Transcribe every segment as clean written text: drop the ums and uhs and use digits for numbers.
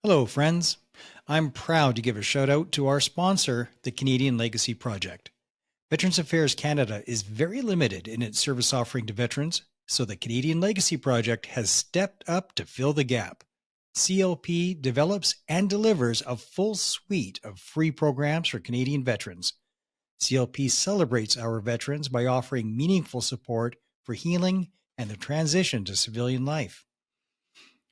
Hello, friends. I'm proud to give a shout out to our sponsor, the Canadian Legacy Project. Veterans Affairs Canada is very limited in its service offering to veterans, so the Canadian Legacy Project has stepped up to fill the gap. CLP develops and delivers a full suite of free programs for Canadian veterans. CLP celebrates our veterans by offering meaningful support for healing and the transition to civilian life.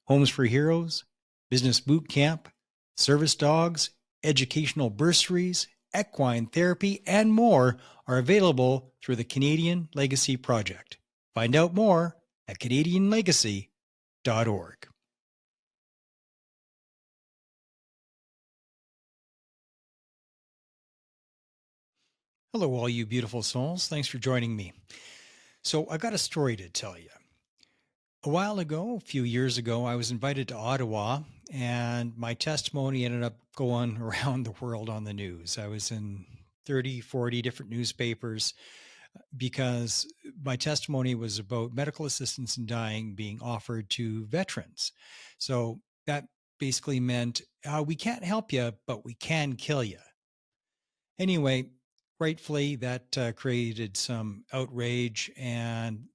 Homes for Heroes, Business Boot Camp, Service Dogs, educational bursaries, equine therapy, and more are available through the Canadian Legacy Project. Find out more at canadianlegacy.org. Hello, all you beautiful souls. Thanks for joining me. So, I've got a story to tell you. A while ago, a few years ago, I was invited to Ottawa, and my testimony ended up going around the world on the news. I was in 30, 40 different newspapers because my testimony was about medical assistance in dying being offered to veterans. So that basically meant we can't help you, but we can kill you. Anyway, rightfully, that created some outrage. And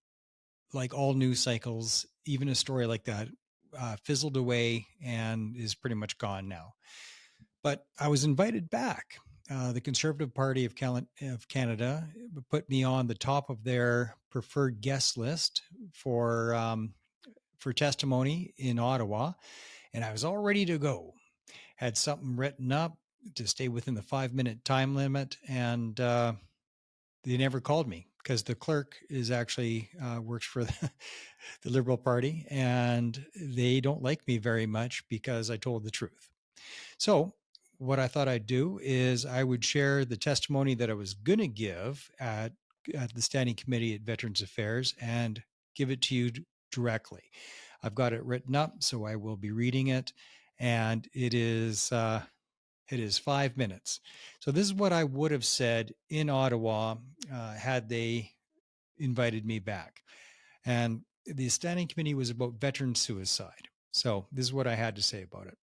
like all news cycles, even a story like that fizzled away and is pretty much gone now. But I was invited back. The Conservative Party of Canada put me on the top of their preferred guest list for testimony in Ottawa, and I was all ready to go. Had something written up to stay within the 5-minute time limit, and they never called me because the clerk is actually works for the Liberal Party, and they don't like me very much because I told the truth. So what I thought I'd do is I would share the testimony that I was going to give at the Standing Committee at Veterans Affairs and give it to you directly. I've got it written up, so I will be reading it, and it is 5 minutes. So this is what I would have said in Ottawa had they invited me back. And the Standing Committee was about veteran suicide. So this is what I had to say about it.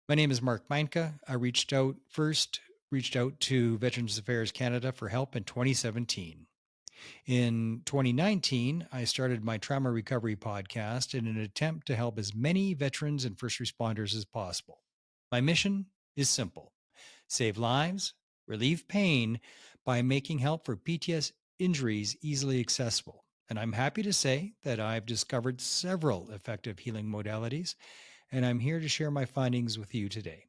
My name is Meincke. I reached out to Veterans Affairs Canada for help in 2017. In 2019, I started my trauma recovery podcast in an attempt to help as many veterans and first responders as possible. My mission is simple: save lives, relieve pain by making help for PTS injuries easily accessible. And I'm happy to say that I've discovered several effective healing modalities, and I'm here to share my findings with you today.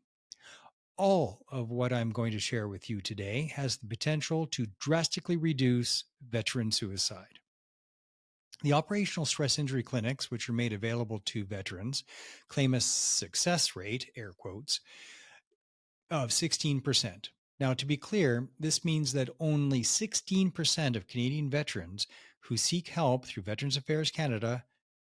All of what I'm going to share with you today has the potential to drastically reduce veteran suicide. The operational stress injury clinics, which are made available to veterans, claim a success rate, air quotes, of 16%. Now, to be clear, this means that only 16% of Canadian veterans who seek help through Veterans Affairs Canada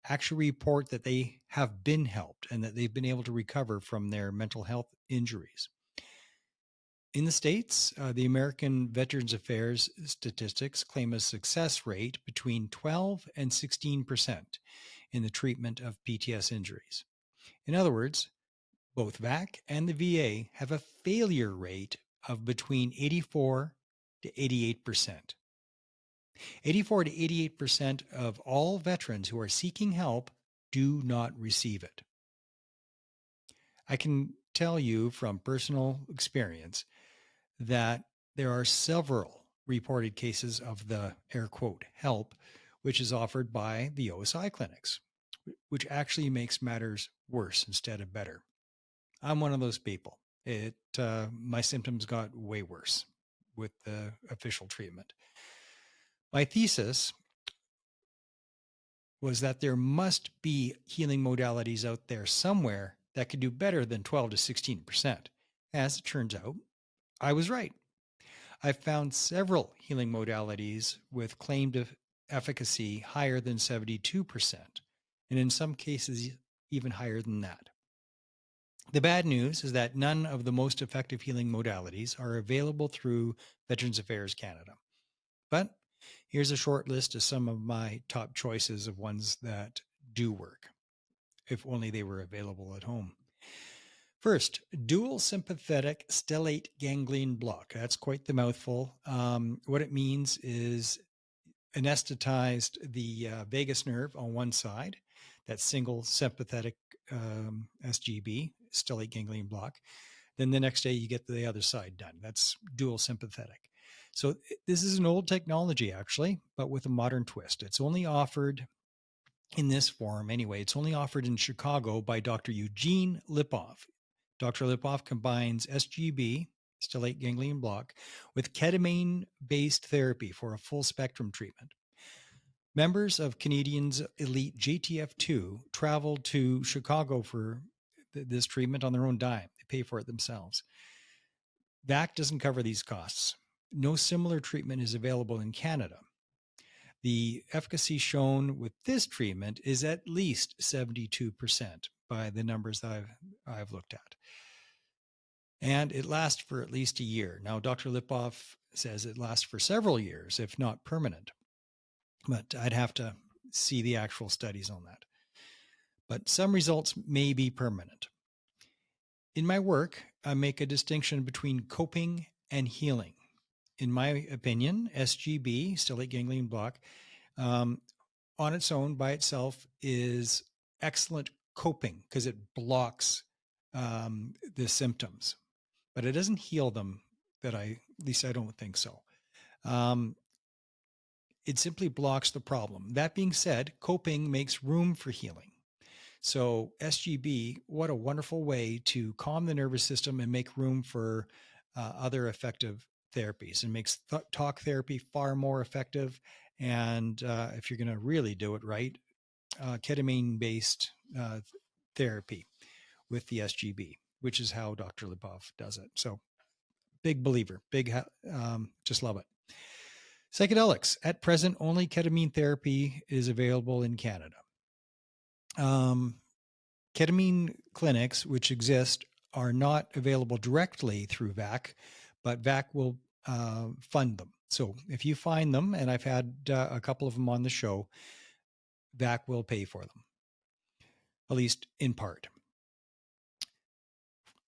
actually report that they have been helped and that they've been able to recover from their mental health injuries. In the States, the American Veterans Affairs statistics claim a success rate between 12 and 16% in the treatment of PTS injuries. In other words, both VAC and the VA have a failure rate of between 84 to 88%. 84 to 88% of all veterans who are seeking help do not receive it. I can tell you from personal experience that there are several reported cases of the air quote help, which is offered by the OSI clinics, which actually makes matters worse instead of better. I'm one of those people. My symptoms got way worse with the official treatment. My thesis was that there must be healing modalities out there somewhere that could do better than 12 to 16%. As it turns out, I was right. I've found several healing modalities with claimed efficacy higher than 72%, and in some cases, even higher than that. The bad news is that none of the most effective healing modalities are available through Veterans Affairs Canada. But here's a short list of some of my top choices of ones that do work, if only they were available at home. First, dual sympathetic stellate ganglion block. That's quite the mouthful. What it means is anesthetized the vagus nerve on one side, that single sympathetic SGB, stellate ganglion block. Then the next day you get the other side done. That's dual sympathetic. So this is an old technology actually, but with a modern twist. It's only offered in this form anyway. It's only offered in Chicago by Dr. Eugene Lipoff. Dr. Lipoff combines SGB, stellate ganglion block, with ketamine-based therapy for a full spectrum treatment. Members of Canadians Elite JTF2 traveled to Chicago for this treatment on their own dime. They pay for it themselves. VAC doesn't cover these costs. No similar treatment is available in Canada. The efficacy shown with this treatment is at least 72% by the numbers that I've looked at. And it lasts for at least a year. Now, Dr. Lipoff says it lasts for several years, if not permanent. But I'd have to see the actual studies on that. But some results may be permanent. In my work, I make a distinction between coping and healing. In my opinion, SGB, stellate ganglion block, on its own by itself is excellent coping because it blocks the symptoms, but it doesn't heal them. At least I don't think so. It simply blocks the problem. That being said, coping makes room for healing. So SGB, what a wonderful way to calm the nervous system and make room for other effective therapies, and makes talk therapy far more effective. And if you're going to really do it right, ketamine-based therapy with the SGB, which is how Dr. Lipoff does it. So big believer, just love it. Psychedelics. At present, only ketamine therapy is available in Canada. Ketamine clinics, which exist, are not available directly through VAC, but VAC will fund them. So if you find them, and I've had a couple of them on the show, VAC will pay for them, at least in part.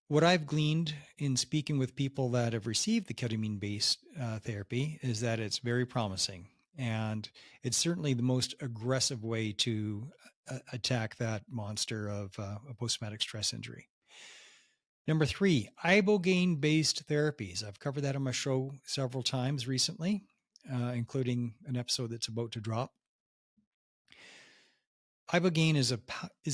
What I've gleaned in speaking with people that have received the ketamine-based therapy is that it's very promising, and it's certainly the most aggressive way to attack that monster of a post-traumatic stress injury. Number 3, ibogaine-based therapies. I've covered that on my show several times recently, including an episode that's about to drop. Ibogaine is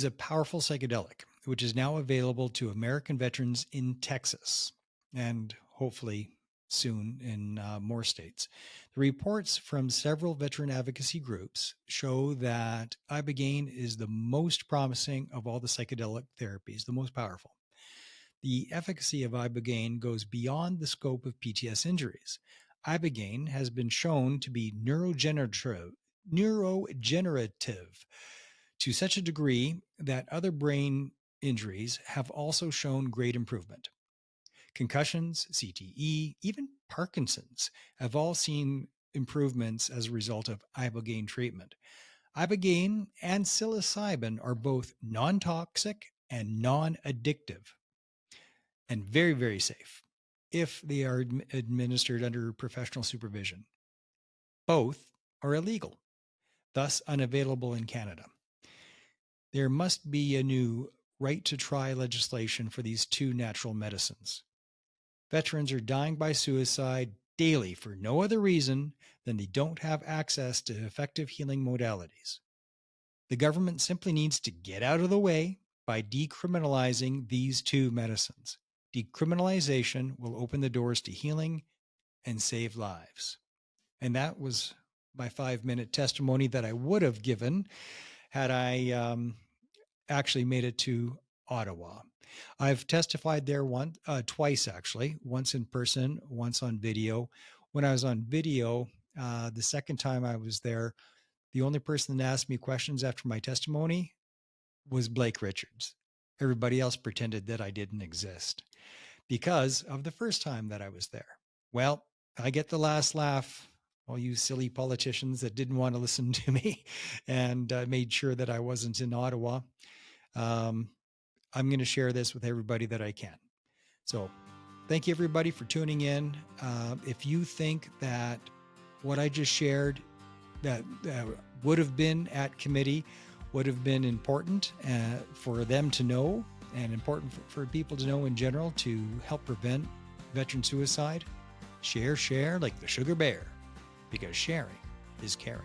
a powerful psychedelic, which is now available to American veterans in Texas and hopefully soon in more states. The reports from several veteran advocacy groups show that ibogaine is the most promising of all the psychedelic therapies, the most powerful. The efficacy of ibogaine goes beyond the scope of PTS injuries. Ibogaine has been shown to be neurogenerative to such a degree that other brain injuries have also shown great improvement. Concussions, CTE, even Parkinson's have all seen improvements as a result of ibogaine treatment. Ibogaine and psilocybin are both non-toxic and non-addictive, and very, very safe if they are administered under professional supervision. Both are illegal, thus unavailable in Canada. There must be a new right to try legislation for these two natural medicines. Veterans are dying by suicide daily for no other reason than they don't have access to effective healing modalities. The government simply needs to get out of the way by decriminalizing these two medicines. Decriminalization will open the doors to healing and save lives. And that was my 5-minute testimony that I would have given had I actually made it to Ottawa. I've testified there twice, actually, once in person, once on video. When I was on video, the second time I was there, the only person that asked me questions after my testimony was Blake Richards. Everybody else pretended that I didn't exist because of the first time that I was there. Well, I get the last laugh, all you silly politicians that didn't want to listen to me and made sure that I wasn't in Ottawa. I'm going to share this with everybody that I can. So thank you, everybody, for tuning in. If you think that what I just shared that would have been at committee would have been important for them to know, and important for people to know in general to help prevent veteran suicide, share like the sugar bear, because sharing is caring.